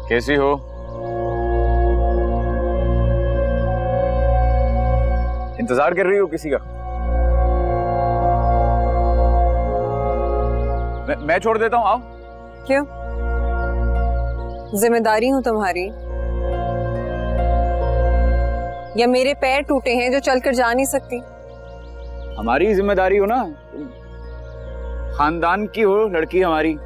कैसी हो? इंतजार कर रही हो किसी का? मैं छोड़ देता हूँ, आओ। क्यों? जिम्मेदारी हूं तुम्हारी, या मेरे पैर टूटे हैं जो चलकर जा नहीं सकती? हमारी जिम्मेदारी हो ना, खानदान की हो लड़की हमारी।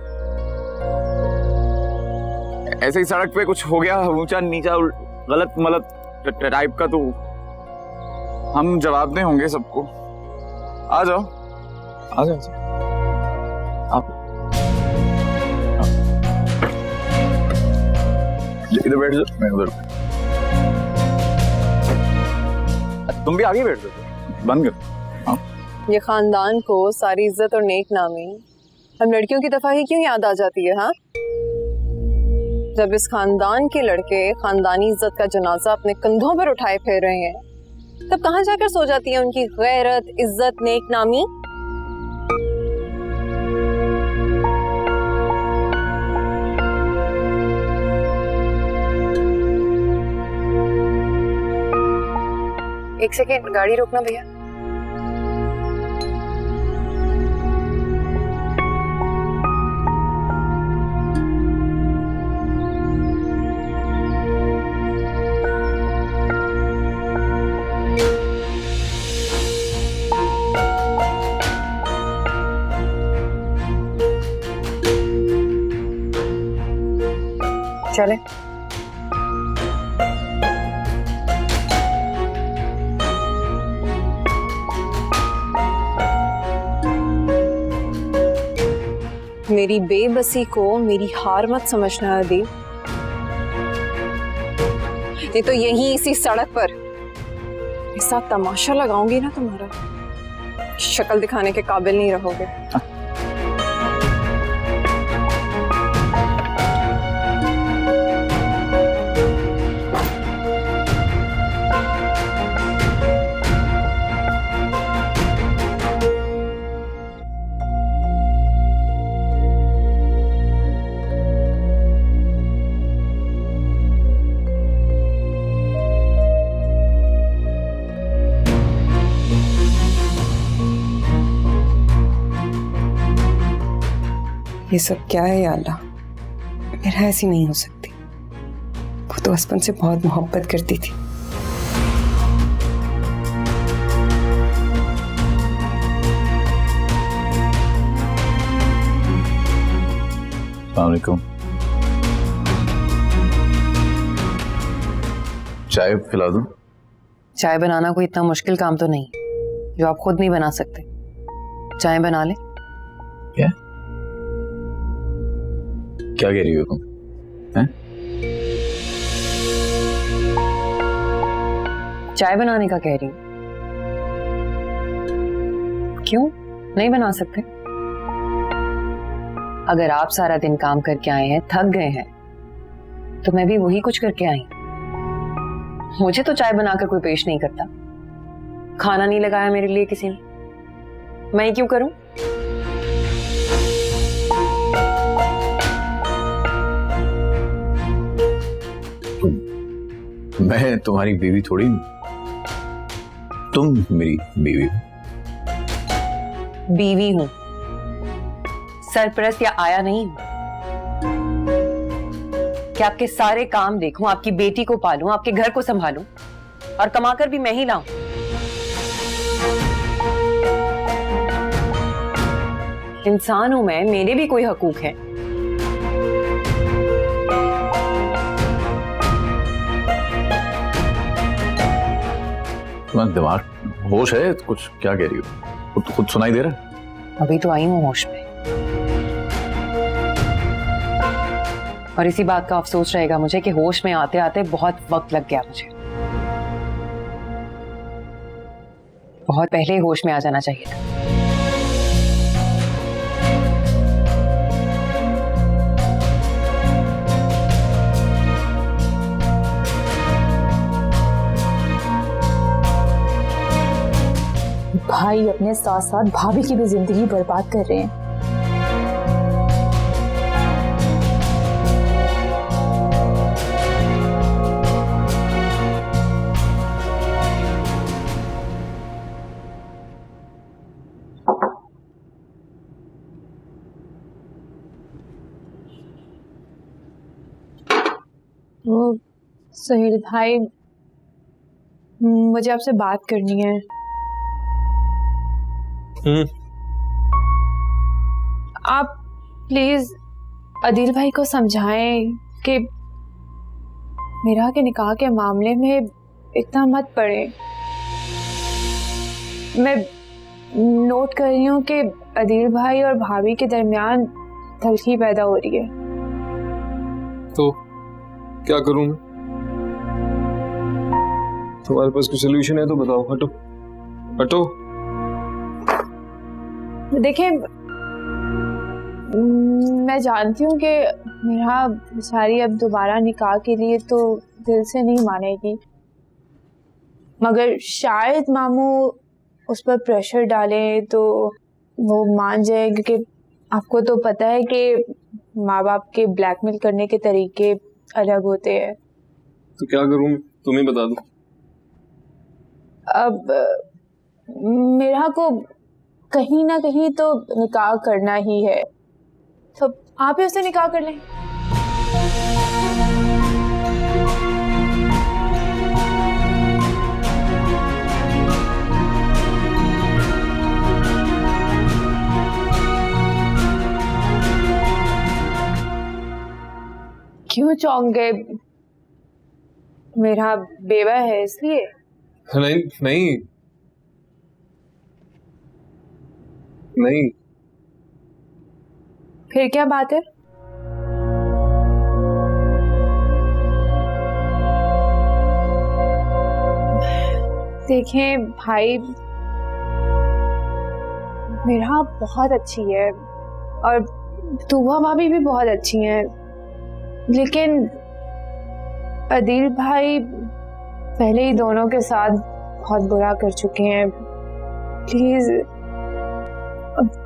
ऐसे ही सड़क पे कुछ हो गया ऊंचा नीचा गलत मलत टाइप का तो हम जवाब दें होंगे सबको। आ जाओ आ जाओ आप इधर बैठ जाओ, मैं उधर। तुम भी आगे बैठ जाओ, बंद कर। ये खानदान को सारी इज्जत और नेक नामी हम लड़कियों की दफा ही क्यों याद आ जाती है? हाँ, जब इस खानदान के लड़के खानदानी इज्जत का जनाजा अपने कंधों पर उठाए फिर रहे हैं, तब कहाँ जाकर सो जाती है उनकी गैरत, इज्जत, नेक नामी? एक सेकेंड, गाड़ी रोकना भैया। चले। मेरी बेबसी को मेरी हार मत समझना अदीब। ये तो यहीं इसी सड़क पर ऐसा तमाशा लगाऊंगी ना तुम्हारा, शक्ल दिखाने के काबिल नहीं रहोगे। ये सब क्या है या अल्लाह, मेरा ऐसी नहीं हो सकती। वो तो बचपन से बहुत मोहब्बत करती थी। अस्सलाम वालेकुम। चाय पिला दूं? चाय बनाना कोई इतना मुश्किल काम तो नहीं जो आप खुद नहीं बना सकते। चाय बना ले। क्या क्या कह रही हो तुम? हैं? चाय बनाने का कह रही हूँ। क्यों नहीं बना सकते? अगर आप सारा दिन काम करके आए हैं, थक गए हैं, तो मैं भी वही कुछ करके आई। मुझे तो चाय बनाकर कोई पेश नहीं करता। खाना नहीं लगाया मेरे लिए किसी ने, मैं क्यों करूं? मैं तुम्हारी बीवी थोड़ी, तुम मेरी बीवी हो। बीवी हूं, सरपरस्त या आया नहीं हूं कि आपके सारे काम देखूं, आपकी बेटी को पालूं, आपके घर को संभालूं और कमाकर भी मैं ही लाऊं। इंसान हूं मैं, मेरे भी कोई हकूक है। तुम्हारा दिमाग होश है कुछ? क्या कह रही हो? खुद सुनाई दे रहा है? अभी तो आई हूं होश में, और इसी बात का अफसोस रहेगा मुझे कि होश में आते आते बहुत वक्त लग गया मुझे। बहुत पहले होश में आ जाना चाहिए था। भाई अपने साथ साथ भाभी की भी जिंदगी बर्बाद कर रहे हैं। वो सुहेल भाई, मुझे आपसे बात करनी है। आप प्लीज अदील भाई को समझाएं कि मेरा के निकाह के मामले में इतना मत पड़े। मैं नोट कर रही हूँ कि अदील भाई और भाभी के दरमियान तलखी पैदा हो रही है। तो क्या करूं मैं? तुम्हारे पास कोई सोल्यूशन है तो बताओ। हटो हटो। देखिए, मैं जानती हूँ कि मेरा बेचारी अब दोबारा निकाह के लिए तो दिल से नहीं मानेगी, मगर शायद मामू उस पर प्रेशर डालें तो वो मान जाए, क्योंकि आपको तो पता है कि माँ बाप के ब्लैकमेल करने के तरीके अलग होते हैं। तो क्या करूं? तुम ही बता दो। अब मेरा को कहीं ना कहीं तो निकाह करना ही है, तो आप ही उससे निकाह कर लें। क्यों चौंक गए? मेरा बेवा है इसलिए? नहीं नहीं नहीं। फिर क्या बात है? देखें भाई, मेरा बहुत अच्छी है और तुवा भाभी भी बहुत अच्छी हैं, लेकिन अदील भाई पहले ही दोनों के साथ बहुत बुरा कर चुके हैं। प्लीज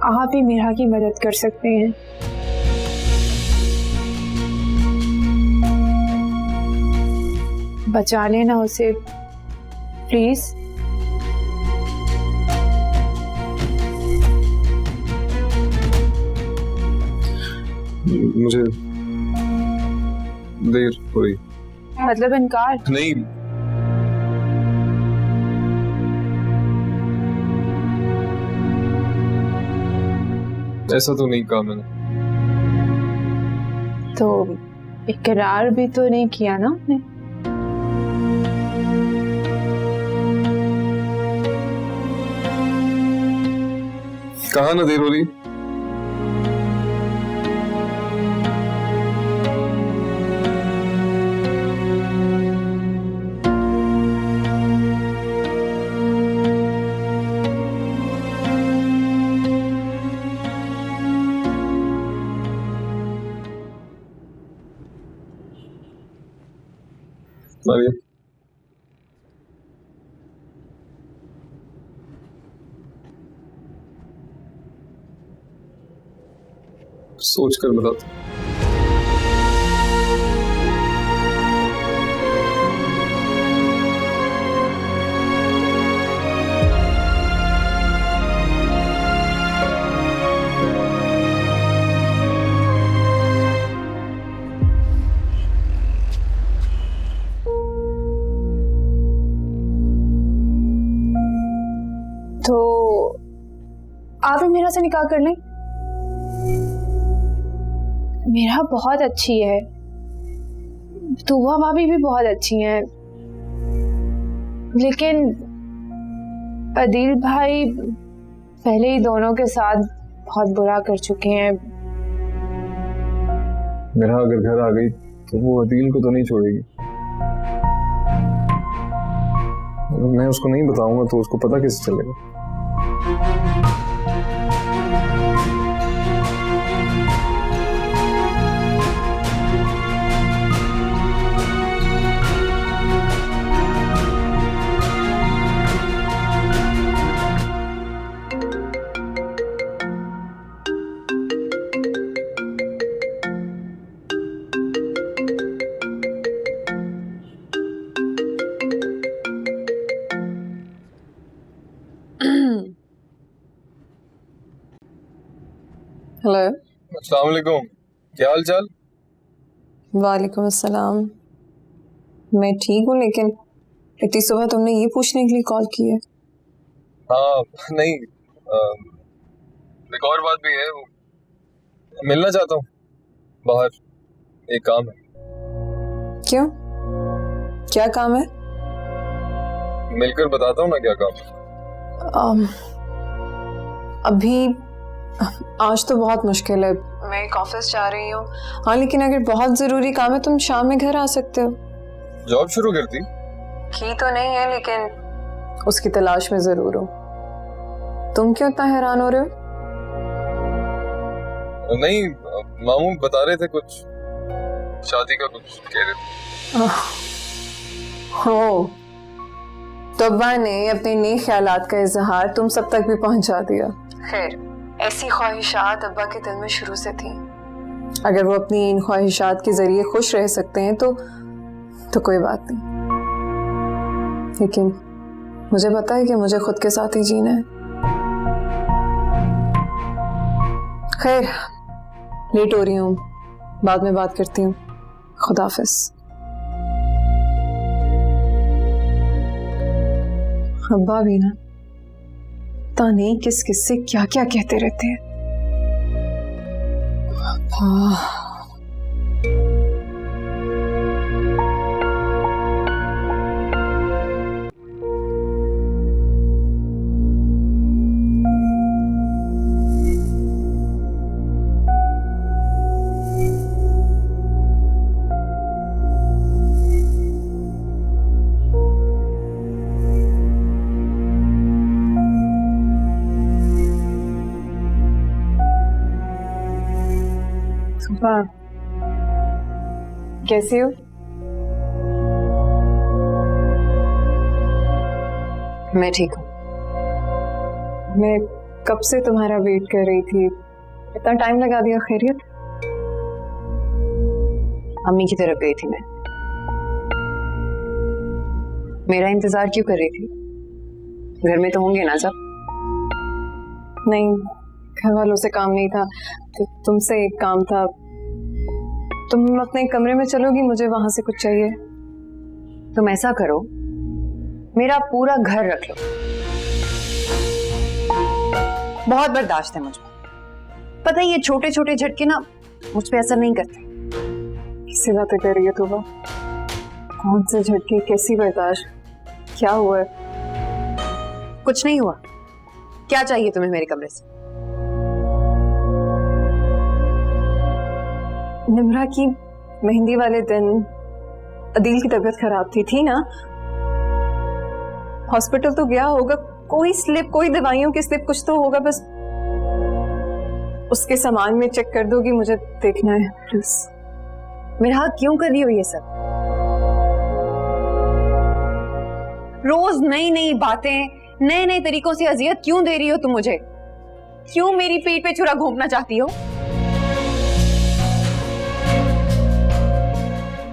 आप ही मेरा की मदद कर सकते हैं। बचा लेना उसे प्लीज। मुझे देर हो रही। मतलब इनकार? नहीं, ऐसा तो नहीं कहा मैंने। तो इकरार भी तो नहीं किया ना आपने? कहा ना देर हो रही। मारिया, सोच कर बताता। तो आप ही मेरा से निकाह कर लें। मेरा बहुत अच्छी है, तुवा भाभी भी बहुत अच्छी हैं, लेकिन अदील भाई पहले ही दोनों के साथ बहुत बुरा कर चुके हैं। मेरा अगर घर आ गई तो वो अदील को तो नहीं छोड़ेगी। मैं उसको नहीं बताऊंगा तो उसको पता कैसे चलेगा? हेलो। अस्सलाम वालेकुम, क्या हाल चाल? वालेकुम अस्सलाम। मैं ठीक हूँ, लेकिन इतनी सुबह तुमने ये पूछने के लिए कॉल की है? हाँ नहीं, एक और बात भी है, मिलना चाहता हूँ बाहर, एक काम है। क्यों, क्या काम है? मिलकर बताता हूँ ना क्या काम है। अभी आज तो बहुत मुश्किल है, मैं एक ऑफिस जा रही हूँ। हाँ, लेकिन अगर बहुत जरूरी काम है तुम शाम में घर आ सकते हो। जॉब शुरू करती? की तो नहीं है, लेकिन उसकी तलाश में जरूर हो। तुम क्यों इतना हैरान हो रहे हो? नहीं, मामू बता रहे थे कुछ शादी का, कुछ कह रहे थे। हो तो अब्बा ने अपने नए ख्यालात का इजहार तुम सब तक भी पहुंचा दिया। खैर, ऐसी ख्वाहिशात अब्बा के दिल में शुरू से थी। अगर वो अपनी इन ख्वाहिशात के जरिए खुश रह सकते हैं तो कोई बात नहीं, लेकिन मुझे पता है कि मुझे खुद के साथ ही जीना है। खैर, लेट हो रही हूँ, बाद में बात करती हूँ। खुदाफिज। अब्बा भी ना पता नहीं किस किस से क्या क्या कहते रहते हैं। कैसी हो? मैं ठीक हूँ। मैं कब से तुम्हारा वेट कर रही थी, इतना टाइम लगा दिया। खैरियत? अम्मी की तरफ गई थी मैं। मेरा इंतजार क्यों कर रही थी? घर में तो होंगे ना सब? नहीं, घर वालों से काम नहीं था, तो तुमसे एक काम था। तुम अपने कमरे में चलोगी, मुझे वहां से कुछ चाहिए। तुम ऐसा करो, मेरा पूरा घर रख लो। बहुत बर्दाश्त है मुझ पर। पता है ये छोटे छोटे झटके ना मुझ पे असर नहीं करते। किसी बातें कर रही है तू? कौन से झटके, कैसी बर्दाश्त, क्या हुआ है? कुछ नहीं हुआ। क्या चाहिए तुम्हें मेरे कमरे से? निम्रा की मेहंदी वाले दिन अदील की तबीयत खराब थी ना? हॉस्पिटल तो गया होगा, कोई स्लिप, कोई दवाइयों की स्लिप, कुछ तो होगा। बस उसके सामान में चेक कर दोगी, मुझे देखना है प्लीज। मेरा क्यों कर रही हो ये सब? रोज नई नई बातें, नए नए तरीकों से अजियत क्यों दे रही हो तुम मुझे? क्यों मेरी पीठ पे छुरा घोंपना चाहती हो?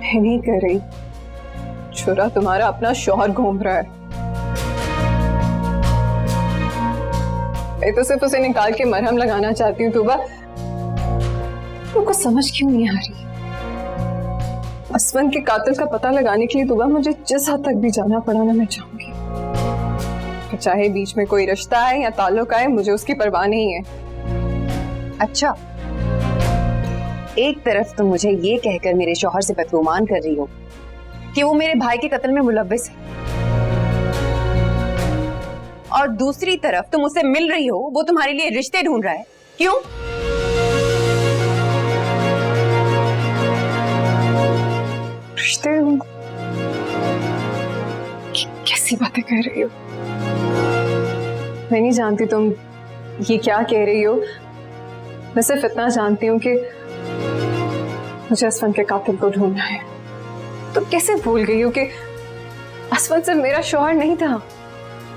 मैं नहीं कर रही, छुरा तुम्हारा अपना शौहर घूम रहा है। मैं तो सिर्फ उसे निकाल के मरहम लगाना चाहती हूँ। तुबा, तुमको समझ क्यों नहीं आ रही? असवन के कातिल का पता लगाने के लिए तुबा मुझे जिस हद तक भी जाना पड़ा ना, मैं चाहूंगी। चाहे बीच में कोई रिश्ता है या ताल्लुक है, मुझे उसकी परवाह नहीं है। अच्छा, एक तरफ तुम मुझे ये कहकर मेरे शौहर से बदगुमान कर रही हो कि वो मेरे भाई के कत्ल में मुलव्विस है, और दूसरी तरफ तुम उससे मिल रही हो, वो तुम्हारे लिए रिश्ते ढूंढ रहा है। क्यों? रिश्ते? कैसी बातें कह रही हो? मैं नहीं जानती तुम ये क्या कह रही हो। मैं सिर्फ इतना जानती हूँ कि मुझे असवन के कातिल को ढूंढना है। तुम कैसे भूल गई हो कि असवन सिर्फ मेरा शौहर नहीं था,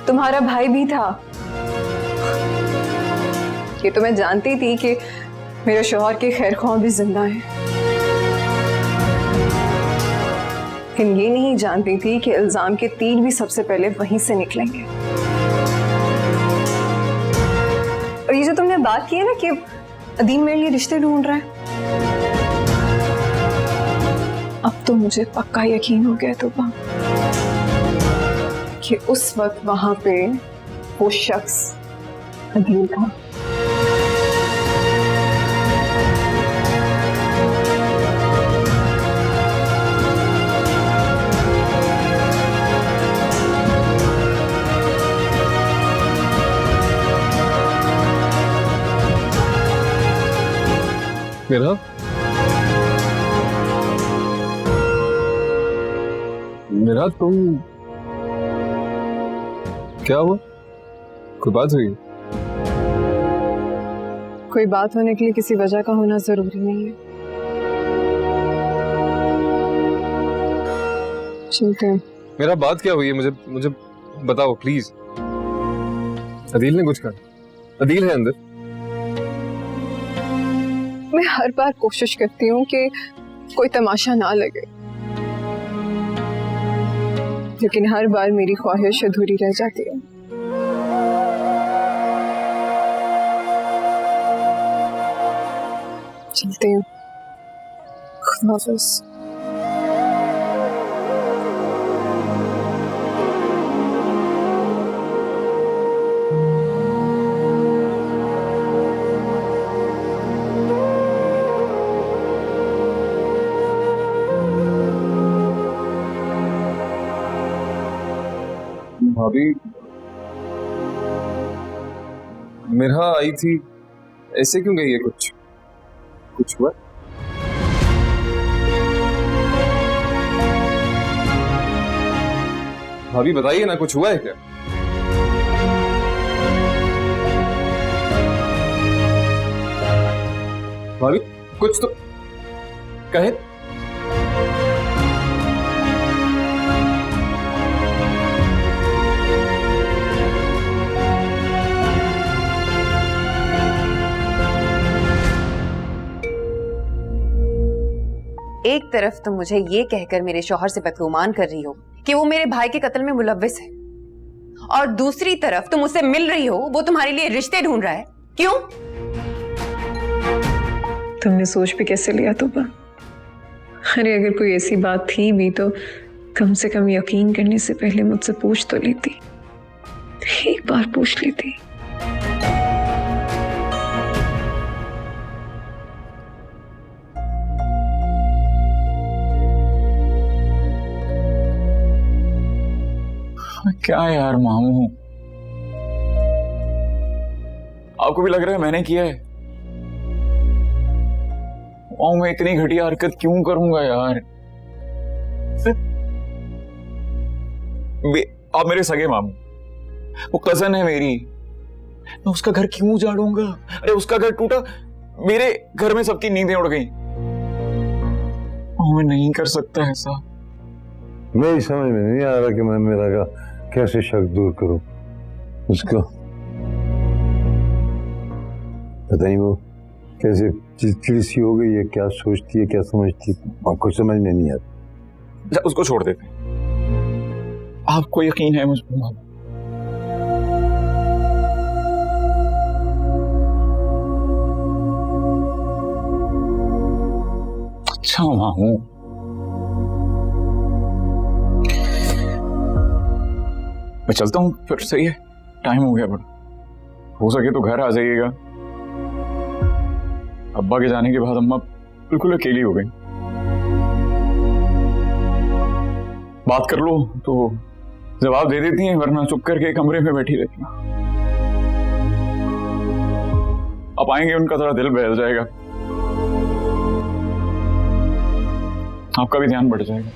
तुम्हारा भाई भी था। ये तो मैं जानती थी कि मेरे शौहर के खैरख्वाह भी जिंदा हैं, लेकिन ये नहीं जानती थी कि इल्जाम के तीर भी सबसे पहले वहीं से निकलेंगे। और ये जो तुमने बात की है ना कि अदीम मेरे लिए रिश्ते ढूंढ रहा है, अब तो मुझे पक्का यकीन हो गया तूबा कि उस वक्त वहां पे वो शख्स अदील था। मेरा मेरा तुम क्या हुआ? कोई बात हुई? कोई बात होने के लिए किसी वजह का होना जरूरी नहीं है। चलते हैं। मेरा बात क्या हुई है? मुझे मुझे बताओ प्लीज। अदील ने कुछ कहा? अदील है अंदर? मैं हर बार कोशिश करती हूँ कि कोई तमाशा ना लगे, लेकिन हर बार मेरी ख्वाहिश अधूरी रह जाती है। चलते हैं। खुदा हाफिज़। भाभी मेरा आई थी, ऐसे क्यों गई है? कुछ हुआ? भाभी बताइए ना, कुछ हुआ है क्या? भाभी कुछ तो कहे। एक तरफ तुम मुझे ये कहकर मेरे शौहर से बदगुमान कर रही हो कि वो मेरे भाई के कत्ल में मुलव्विस है, और दूसरी तरफ तुम उससे मिल रही हो, वो तुम्हारे लिए रिश्ते ढूंढ रहा है। क्यों? तुमने सोच भी कैसे लिया तूबा? अरे अगर कोई ऐसी बात थी भी तो कम से कम यकीन करने से पहले मुझसे पूछ तो लेती, एक बार पूछ लेती। क्या यार मामू, आपको भी लग रहा है मैंने किया है? मैं इतनी घटिया हरकत क्यों करूंगा यार? आप मेरे सगे मामू, वो कजन है मेरी, मैं उसका घर क्यों उजाड़ूंगा? अरे उसका घर टूटा, मेरे घर में सबकी नींदें उड़ गई। मैं नहीं कर सकता ऐसा। मेरी समझ में नहीं आ रहा कि मैं मेरा का कैसे शक दूर करूं उसको। पता नहीं वो कैसे चिड़चिड़ी सी हो गई है, क्या सोचती है, क्या समझती है, आपको समझ में नहीं आता। उसको छोड़ देते, आपको यकीन है मुझ पर? अच्छा मामू, मैं चलता हूँ फिर। सही है, टाइम हो गया बड़ा। हो सके तो घर आ जाइएगा। अब्बा के जाने के बाद अम्मा बिल्कुल अकेली हो गई। बात कर लो तो जवाब दे देती हैं, वरना चुप करके कमरे में बैठी रहती हैं। आप आएंगे, उनका थोड़ा दिल बहल जाएगा, आपका भी ध्यान बढ़ जाएगा।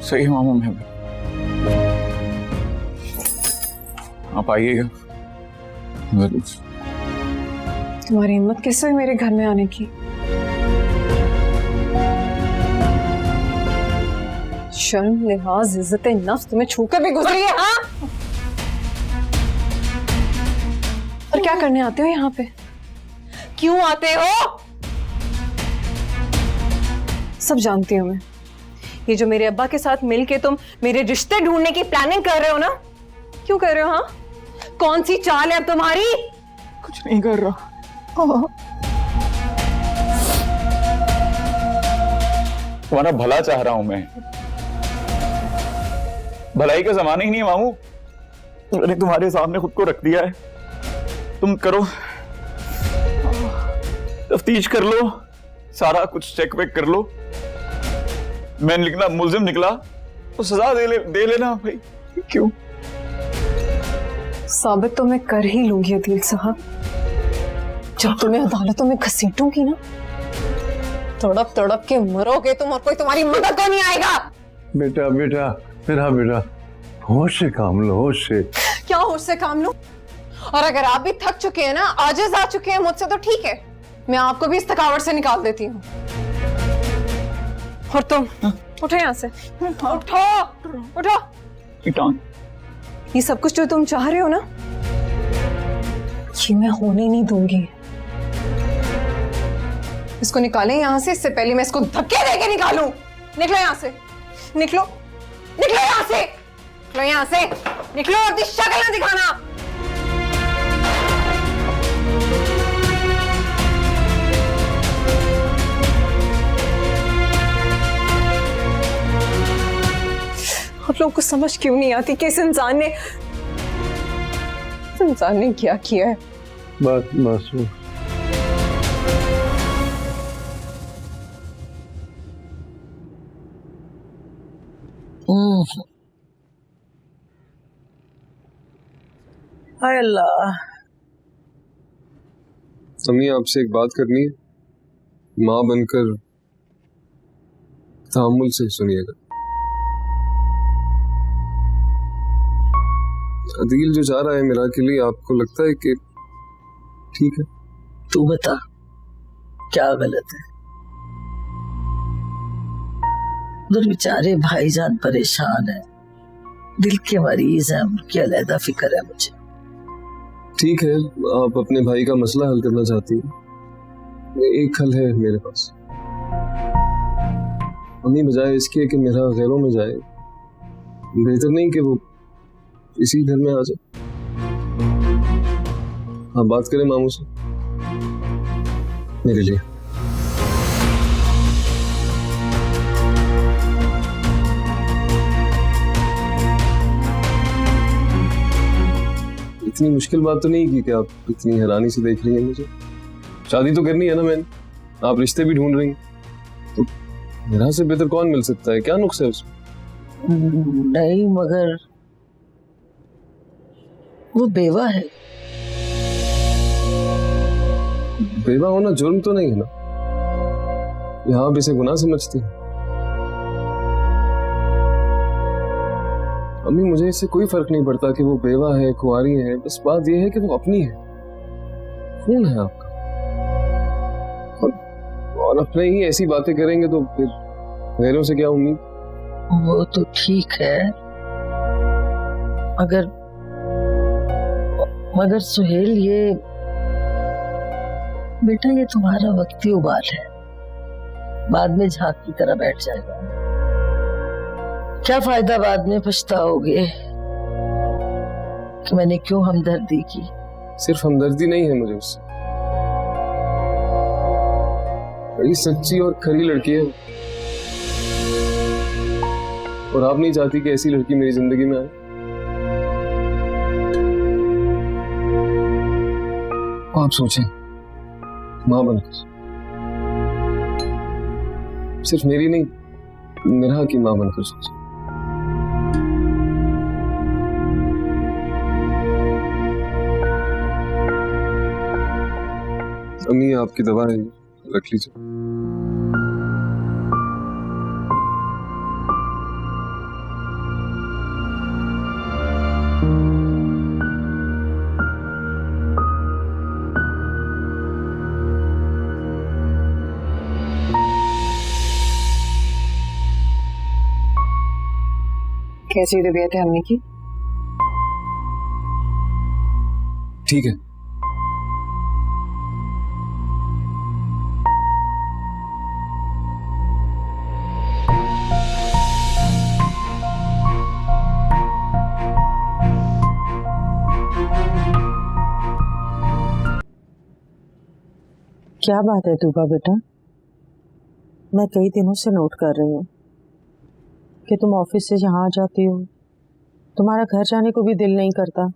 सही है मामू, मैं आप आइएगा जरूर। तुम्हारी हिम्मत कैसे हुई मेरे घर में आने की? शर्म, लिहाज, इज्जत नफ्स तुम्हें छूकर भी गुजरी है? हाँ? और क्या करने आते हो यहाँ पे? क्यों आते हो? सब जानती हूँ मैं। ये जो मेरे अब्बा के साथ मिलके तुम मेरे रिश्ते ढूंढने की प्लानिंग कर रहे हो ना, क्यों कर रहे हो? हाँ, कौन सी चाल है अब तुम्हारी? कुछ नहीं कर रहा। तुम्हारा भला चाह रहा हूं मैं। भलाई का जमाना ही नहीं है मामू। मैंने तुम्हारे सामने खुद को रख दिया है। तुम करो, तफ्तीश कर लो, सारा कुछ चेक वेक कर लो। मैं निकला मुल्जिम निकला तो सजा दे लेना भाई। क्यों? साबित तो मैं कर ही लूंगी अदील साहब। जब तुम्हें अदालतों में घसीटूंगी ना, तड़प तड़प के मरोगे तुम और कोई तुम्हारी मदद को नहीं आएगा। बेटा बेटा मेरा बेटा, होश से काम लो, होश से। क्या होश से काम लूं? और अगर आप भी थक चुके हैं ना, आजिज आ चुके हैं मुझसे, तो ठीक है, मैं आपको भी इस थकावट से निकाल देती हूँ। और तुम उठो यहाँ से, उठो उठो। ये सब कुछ जो तुम चाह रहे हो ना, ये मैं होने नहीं दूंगी। इसको निकालें यहाँ से, इससे पहले मैं इसको धक्के देके निकालूं। निकलो यहाँ से, निकलो, निकलो यहाँ से, निकलो यहाँ से, निकलो, अपनी शक्ल ना दिखाना। आप लोगों को समझ क्यों नहीं आती कि इस इंसान ने क्या किया है? बस बस हाय अल्लाह। अम्मी आपसे एक बात करनी है, माँ बनकर तामुल से सुनिएगा। अदील जो जा रहा है मेरा के लिए, आपको लगता है कि ठीक है? तू बता क्या गलत है? उधर बेचारे भाईजान परेशान है, दिल के मरीज हैं, उनकी अलहदा फिक्र है मुझे। ठीक है, आप अपने भाई का मसला हल करना चाहती हैं, एक हल है मेरे पास। अम्मी बजाय इसके कि मेरा गैरों में जाए, बेहतर नहीं कि वो इसी घर में आ जाए? आप बात करें मामू से मेरे लिए। इतनी मुश्किल बात तो नहीं की कि आप इतनी हैरानी से देख रही हैं मुझे। शादी तो करनी है ना मैंने, आप रिश्ते भी ढूंढ रही हैं, तो मेरा से बेहतर कौन मिल सकता है? क्या नुक्स है उसमें? नहीं मगर वो बेवा है। बेवा होना जुर्म तो नहीं है ना? यहाँ आप इसे गुनाह समझती हैं? अम्मी मुझे इससे कोई फर्क नहीं पड़ता कि वो बेवा है, कुंवारी है, बस बात यह है कि वो अपनी है। खून है आपका, और अपने ही ऐसी बातें करेंगे तो फिर गैरों से क्या उम्मीद? वो तो ठीक है, मगर सुहेल, ये बेटा ये तुम्हारा वक्ती उबाल है, बाद में झांक की तरह बैठ जाएगा। क्या फायदा बाद में पछताओगे कि मैंने क्यों हमदर्दी की। सिर्फ हमदर्दी नहीं है मुझे उससे, बड़ी सच्ची और खरी लड़की है, और आप नहीं चाहती कि ऐसी लड़की मेरी जिंदगी में आए? आप सोचें, माँ बनकर, सिर्फ मेरी नहीं, मेरा की माँ बनकर सोचें। अम्मी आपकी दवा है, रख लीजिए। कैसी तबीयत है अम्मी की? ठीक है। क्या बात है दूबा बेटा? मैं कई दिनों से नोट कर रही हूँ कि तुम ऑफिस से यहाँ आ जाती हो, तुम्हारा घर जाने को भी दिल नहीं करता।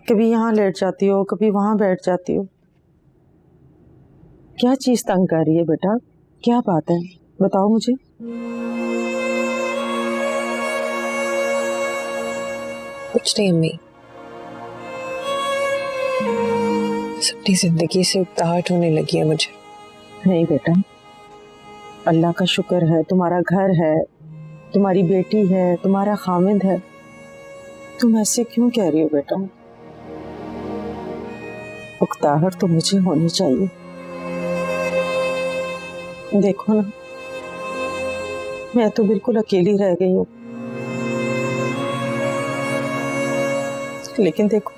कभी यहाँ लेट जाती हो, कभी वहाँ बैठ जाती हो। क्या चीज तंग कर रही है बेटा? क्या बात है, बताओ मुझे। कुछ नहीं अम्मी, अपनी जिंदगी से उकताहट होने लगी है मुझे। नहीं बेटा, अल्लाह का शुक्र है, तुम्हारा घर है, तुम्हारी बेटी है, तुम्हारा खामिद है। तुम ऐसे क्यों कह रही हो बेटा? उकताहट तो मुझे होनी चाहिए। देखो ना, मैं तो बिल्कुल अकेली रह गई हूँ। लेकिन देखो,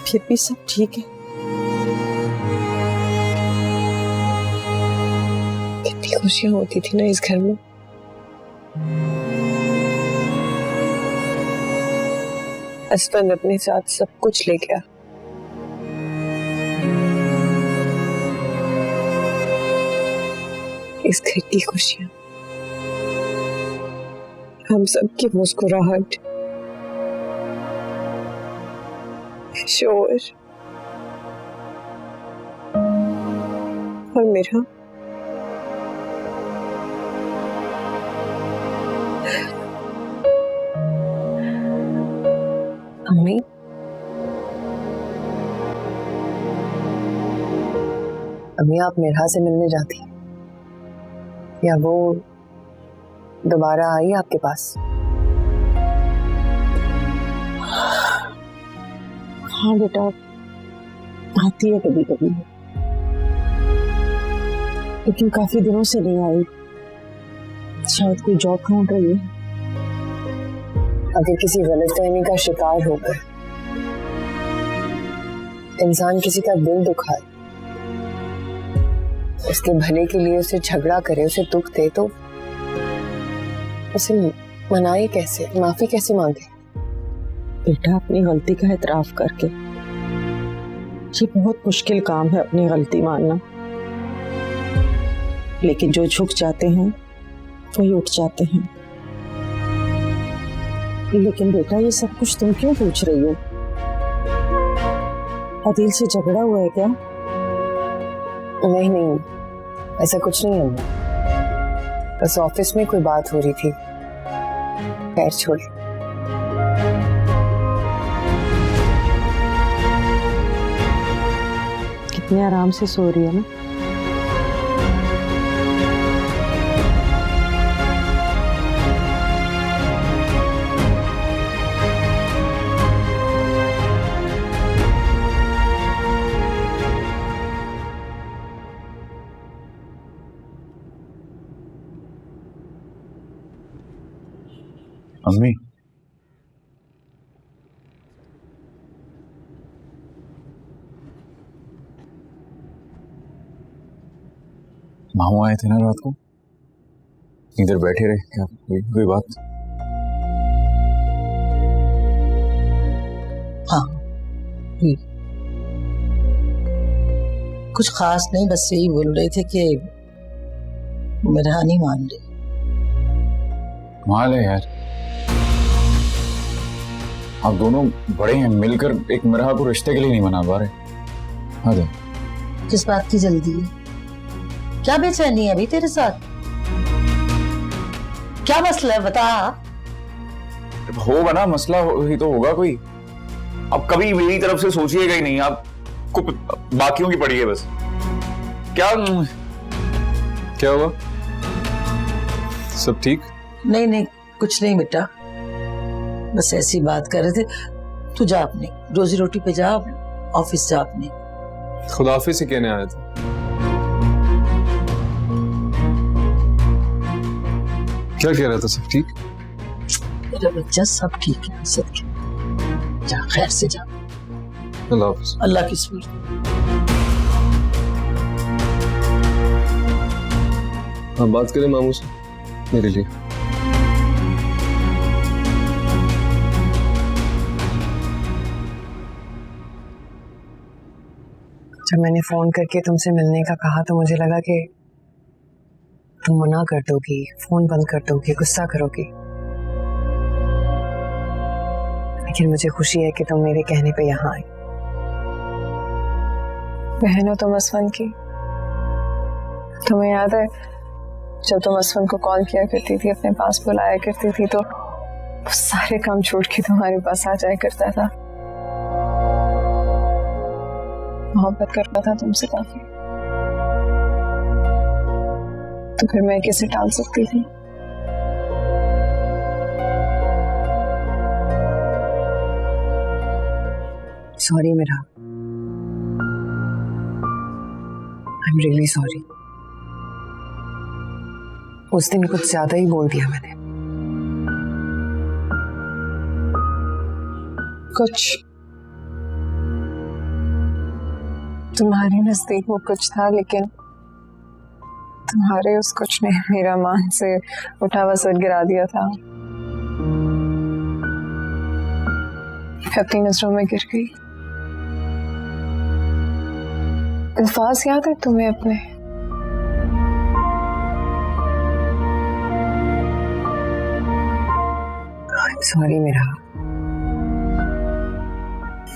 फिर भी सब ठीक है। कितनी खुशियां होती थी ना इस घर में। हस्बैंड अपने साथ सब कुछ ले गया। इस घर की खुशियां, हम सबकी मुस्कुराहट, शोर और मेरा अम्मी, अम्मी आप मेरा से मिलने जाती हैं या वो दोबारा आई आपके पास? हाँ बेटा, आती है कभी कभी, लेकिन काफी दिनों से नहीं आई। शायद कोई जॉब ढूंढ रही है। अगर किसी गलतफहमी का शिकार होकर इंसान किसी का दिल दुखाए, उसके भले के लिए उसे झगड़ा करे, उसे दुख दे, तो उसे मनाए कैसे, माफी कैसे मांगे? बेटा, अपनी गलती का एतराफ करके। ये बहुत मुश्किल काम है, अपनी गलती मानना। लेकिन जो झुक जाते हैं वही उठ जाते हैं। लेकिन बेटा, ये सब कुछ तुम क्यों पूछ रही हो? अदिल से झगड़ा हुआ है क्या? नहीं नहीं, ऐसा कुछ नहीं है। बस ऑफिस में कोई बात हो रही थी। खैर छोड़िए। कितने आराम से सो रही है ना। अम्मी, मामू आए थे ना रात को, इधर बैठे रहे क्या? कोई बात? हाँ, कुछ खास नहीं, बस यही बोल रहे थे कि मेरा नहीं मान रही। कमाल है यार, आप दोनों बड़े हैं, मिलकर एक मिराह को रिश्ते के लिए नहीं मना पा रहे। हाँ जी, किस बात की जल्दी है? क्या बेचैनी है अभी तेरे साथ? क्या मसला है बता। होगा ना मसला, ही तो होगा कोई। अब कभी मेरी तरफ से सोचिएगा ही नहीं, आपको बाकियों की पड़ी है बस। क्या हुआ? सब ठीक? नहीं नहीं, कुछ नहीं बेटा, बस ऐसी बात कर रहे थे। तू जा अपने रोजी रोटी पे जा, ऑफिस जा अपने। खुदाफिज से कहने आया था। क्या कह रहा था? सब ठीक? मेरा बच्चा सब ठीक है, सब ठीक। जा, खैर से जा। अल्लाह हाफिज। अल्लाह की सुन। हाँ, बात करें मामू से मेरे लिए। जब मैंने फोन करके तुमसे मिलने का कहा तो मुझे लगा कि तुम मना कर दोगी, फोन बंद कर दोगी, गुस्सा करोगी। लेकिन मुझे खुशी है कि तुम मेरे कहने पे यहाँ आई। बहन हो तुम असफन की। तुम्हें याद है जब तुम असफन को कॉल किया करती थी, अपने पास बुलाया करती थी, तो सारे काम छोड़ के तुम्हारे पास आ जाया करता था, मोहब्बत करता था तुमसे काफी। तो फिर मैं कैसे टाल सकती थी? सॉरी मेरा, आई एम रियली सॉरी। उस दिन कुछ ज्यादा ही बोल दिया मैंने। कुछ तुम्हारे नजदीक वो कुछ था, लेकिन तुम्हारे उस कुछ ने मेरा मान से उठा हुआ सर गिरा दिया था। अपनी नजरों में गिर गई। अल्फाज याद है तुम्हें अपने? सॉरी मेरा,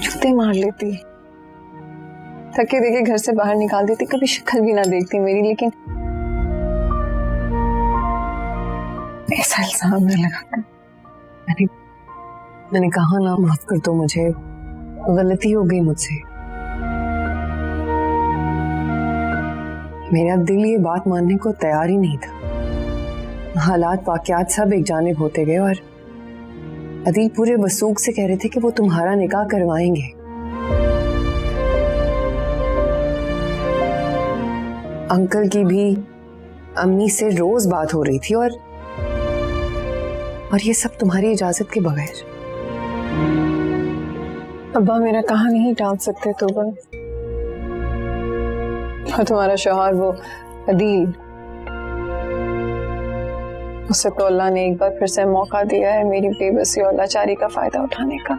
जूते मार लेती, थके देखे घर से बाहर निकाल देती, कभी शक्ल भी ना देखती मेरी, लेकिन ऐसा इल्जाम न लगाकर मैंने कहा ना, माफ कर दो मुझे, गलती हो गई मुझसे। मेरा दिल ये बात मानने को तैयार ही नहीं था। हालात वाकयात सब एक जानिब होते गए और अदील पूरे वसूख से कह रहे थे कि वो तुम्हारा निकाह करवाएंगे। अंकल की भी अम्मी से रोज बात हो रही थी और ये सब तुम्हारी इजाजत के बगैर। अब्बा मेरा कहा नहीं टाल सकते तो बस। और तुम्हारा शौहर वो अदील, उसे तो अल्लाह ने एक बार फिर से मौका दिया है मेरी बेबसी और लाचारी का फायदा उठाने का।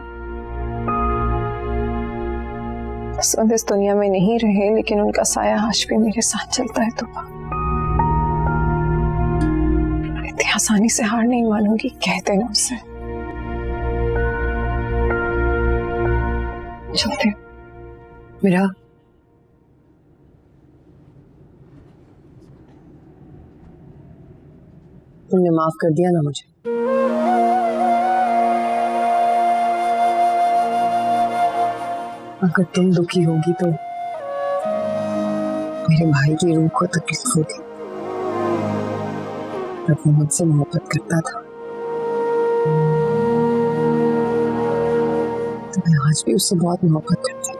इस दुनिया में नहीं रहे, लेकिन उनका साया आज भी मेरे साथ चलता है। तो इतनी आसानी से हार नहीं मानूंगी, कहते ना उससे। चलते मेरा। तुमने माफ कर दिया ना मुझे? अगर तुम दुखी होगी तो मेरे भाई की रूह को तकलीफ होगी। जब वो मुझसे मोहब्बत करता था तो मैं आज भी उससे बहुत मोहब्बत करती हूँ।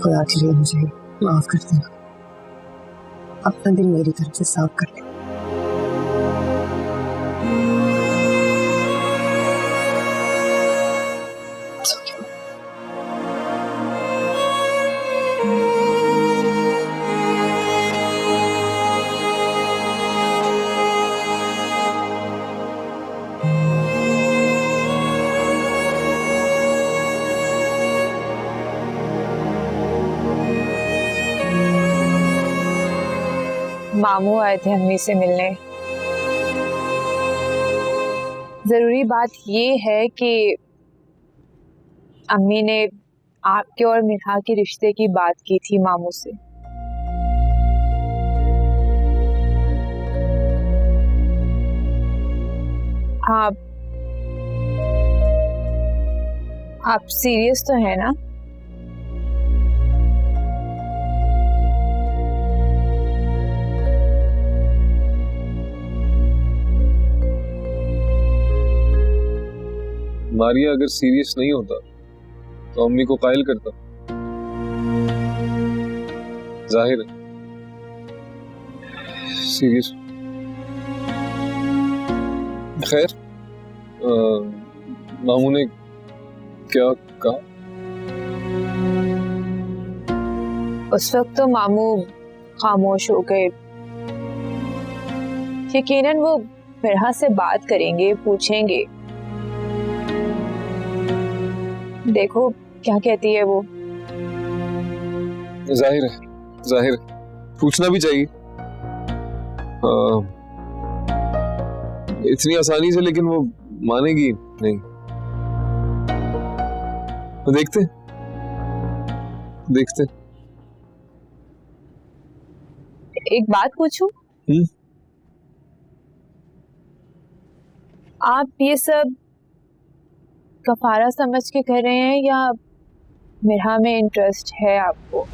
खुदा के लिए मुझे माफ कर देना, अपना दिल मेरी तरफ से साफ कर ले। मामू आए थे अम्मी से मिलने। जरूरी बात ये है कि अम्मी ने आपके और मिठा के रिश्ते की बात की थी मामू से। आप सीरियस तो है ना? मारिया अगर सीरियस नहीं होता तो अम्मी को कायल करता। जाहिर है सीरियस। खैर, मामू ने क्या कहा? उस वक्त तो मामू खामोश हो गए। यकीनन वो मिठा से बात करेंगे, पूछेंगे। देखो, क्या कहती है वो? जाहिर है पूछना भी चाहिए। इतनी आसानी से लेकिन वो मानेगी नहीं। तो देखते एक बात पूछूं? आप ये सब कफारा समझ के कर रहे हैं या मेरा में इंटरेस्ट है आपको?